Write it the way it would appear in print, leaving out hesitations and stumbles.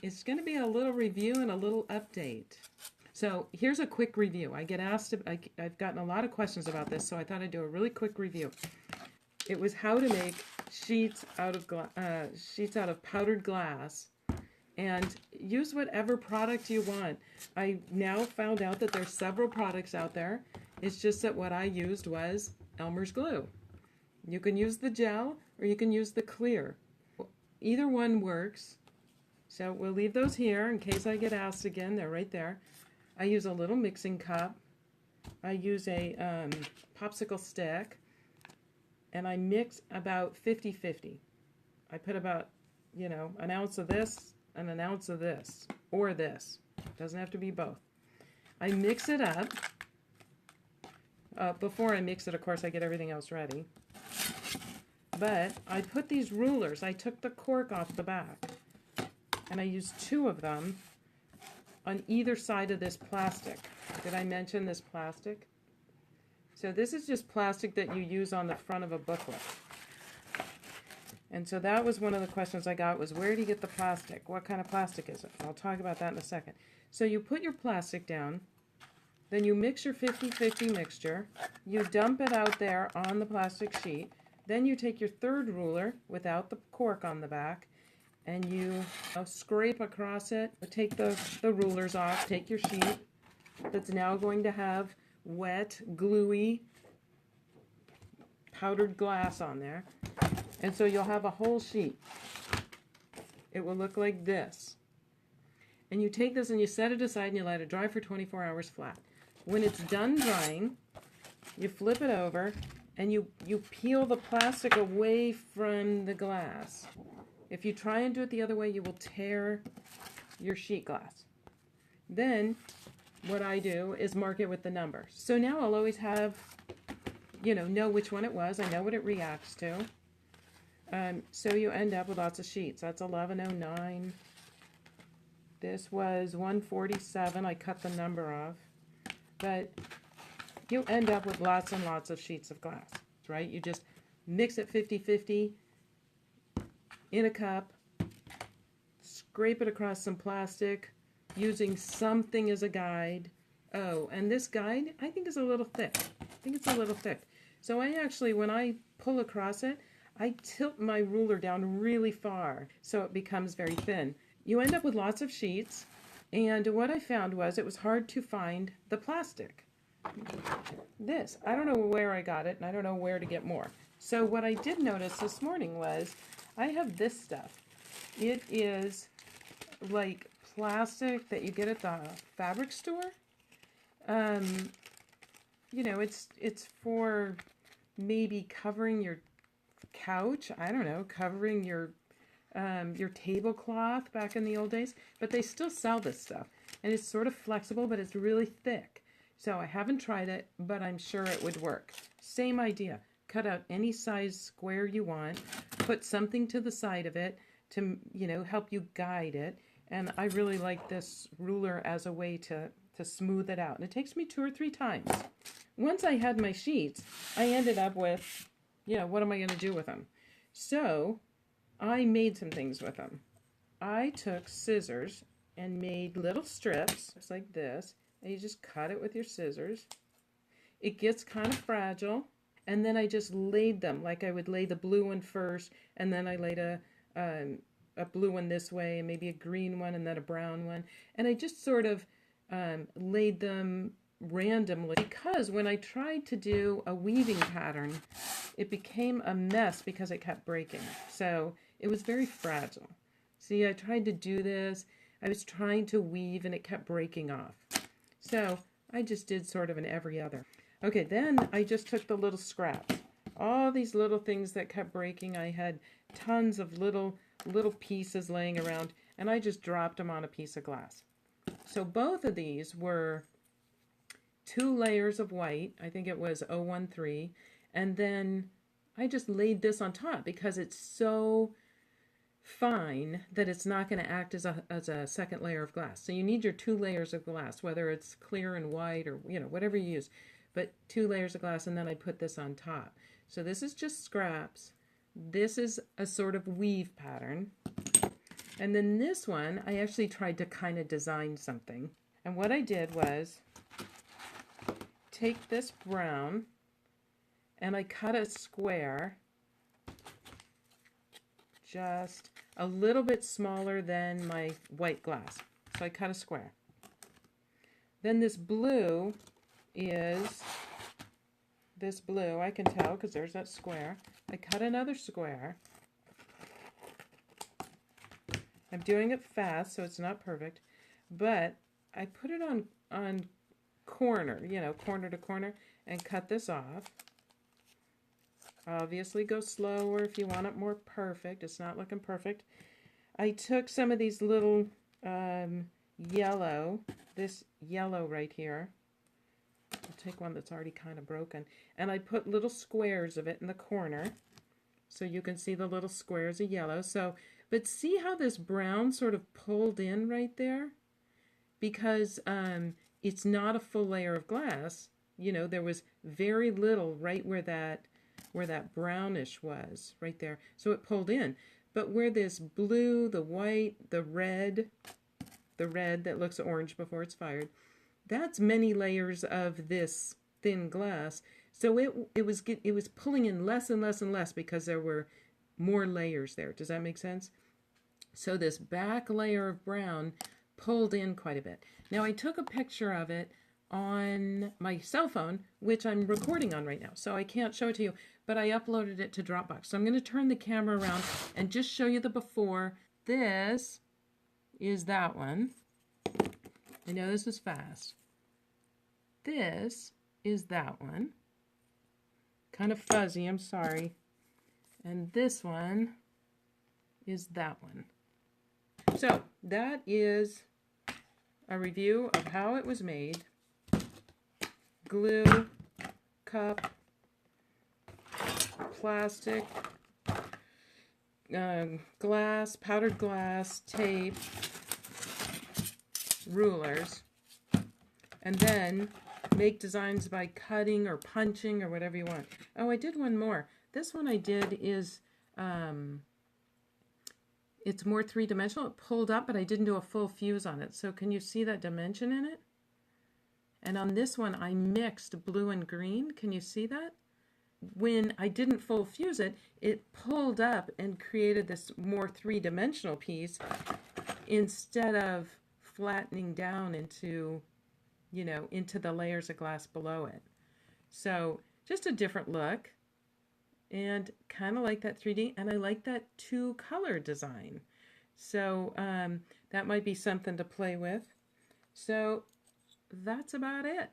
It's going to be a little review and a little update. So here's a quick review. I get asked, I've gotten a lot of questions about this, so I thought I'd do a really quick review. It was how to make sheets out of powdered glass, and use whatever product you want. I now found out that there's several products out there. It's just that what I used was Elmer's glue. You can use the gel or you can use the clear. Either one works. So we'll leave those here in case I get asked again. They're right there. I use a little mixing cup. I use a popsicle stick. And I mix about 50-50. I put about, an ounce of this and an ounce of this. Or this. Doesn't have to be both. I mix it up. Before I mix it, of course, I get everything else ready. But I put these rulers. I took the cork off the back. And I used 2 of them on either side of this plastic. Did I mention this plastic? So this is just plastic that you use on the front of a booklet. And so that was one of the questions I got was, where do you get the plastic? What kind of plastic is it? I'll talk about that in a second. So you put your plastic down, then you mix your 50-50 mixture, you dump it out there on the plastic sheet, then you take your 3rd ruler without the cork on the back, and you scrape across it, take the rulers off, take your sheet that's now going to have wet, gluey, powdered glass on there. And so you'll have a whole sheet. It will look like this. And you take this and you set it aside and you let it dry for 24 hours flat. When it's done drying, you flip it over and you peel the plastic away from the glass. If you try and do it the other way, you will tear your sheet glass. Then what I do is mark it with the number. So now I'll always have, know which one it was. I know what it reacts to. So you end up with lots of sheets. That's 1109. This was 147. I cut the number off. But you end up with lots and lots of sheets of glass, right? You just mix it 50-50 in a cup, scrape it across some plastic, using something as a guide. Oh, and this guide, I think is a little thick. So I actually, when I pull across it, I tilt my ruler down really far so it becomes very thin. You end up with lots of sheets, and what I found was it was hard to find the plastic. This, I don't know where I got it, and I don't know where to get more. So what I did notice this morning was I have this stuff. It is like plastic that you get at the fabric store. It's for maybe covering your couch. I don't know, covering your tablecloth back in the old days. But they still sell this stuff, and it's sort of flexible, but it's really thick. So I haven't tried it, but I'm sure it would work. Same idea. Cut out any size square you want, put something to the side of it to, help you guide it. And I really like this ruler as a way to smooth it out. And it takes me 2 or 3 times. Once I had my sheets, I ended up with, what am I going to do with them? So I made some things with them. I took scissors and made little strips, just like this. And you just cut it with your scissors. It gets kind of fragile. And then I just laid them, like I would lay the blue one first, and then I laid a blue one this way, and maybe a green one, and then a brown one. And I just sort of laid them randomly, because when I tried to do a weaving pattern, it became a mess because it kept breaking. So it was very fragile. See, I tried to do this. I was trying to weave, and it kept breaking off. So I just did sort of an every other. Okay, then I just took the little scraps. All these little things that kept breaking. I had tons of little pieces laying around, and I just dropped them on a piece of glass. So both of these were 2 layers of white. I think it was 013. And then I just laid this on top because it's so fine that it's not going to act as a second layer of glass. So you need your 2 layers of glass, whether it's clear and white or, whatever you use. But 2 layers of glass, and then I put this on top. So this is just scraps. This is a sort of weave pattern. And then this one, I actually tried to kind of design something. And what I did was take this brown and I cut a square just a little bit smaller than my white glass. So I cut a square. Then this blue is this blue, I can tell because there's that square. I cut another square. I'm doing it fast, so it's not perfect, but I put it on corner, you know, corner to corner, and cut this off. Obviously go slower if you want it more perfect. It's not looking perfect. I took some of these little yellow, this yellow right here. I'll take one that's already kind of broken. And I put little squares of it in the corner. So you can see the little squares of yellow. So, but see how this brown sort of pulled in right there? Because it's not a full layer of glass. You know, there was very little right where that brownish was, right there. So it pulled in. But where this blue, the white, the red that looks orange before it's fired, that's many layers of this thin glass. So it was pulling in less and less and less because there were more layers there. Does that make sense? So this back layer of brown pulled in quite a bit. Now I took a picture of it on my cell phone, which I'm recording on right now, so I can't show it to you, but I uploaded it to Dropbox. So I'm going to turn the camera around and just show you the before. This is that one. I know this is fast. This is that one. Kind of fuzzy, I'm sorry. And this one is that one. So that is a review of how it was made. Glue, cup, plastic, glass, powdered glass, tape, rulers, and then make designs by cutting or punching or whatever you want. Oh, I did one more. This one I did is, it's more three-dimensional. It pulled up, but I didn't do a full fuse on it. So can you see that dimension in it? And on this one, I mixed blue and green. Can you see that? When I didn't full fuse it, it pulled up and created this more three-dimensional piece instead of flattening down into, you know, into the layers of glass below it. So just a different look, and kind of like that 3D, and I like that two-color design. So that might be something to play with. So that's about it.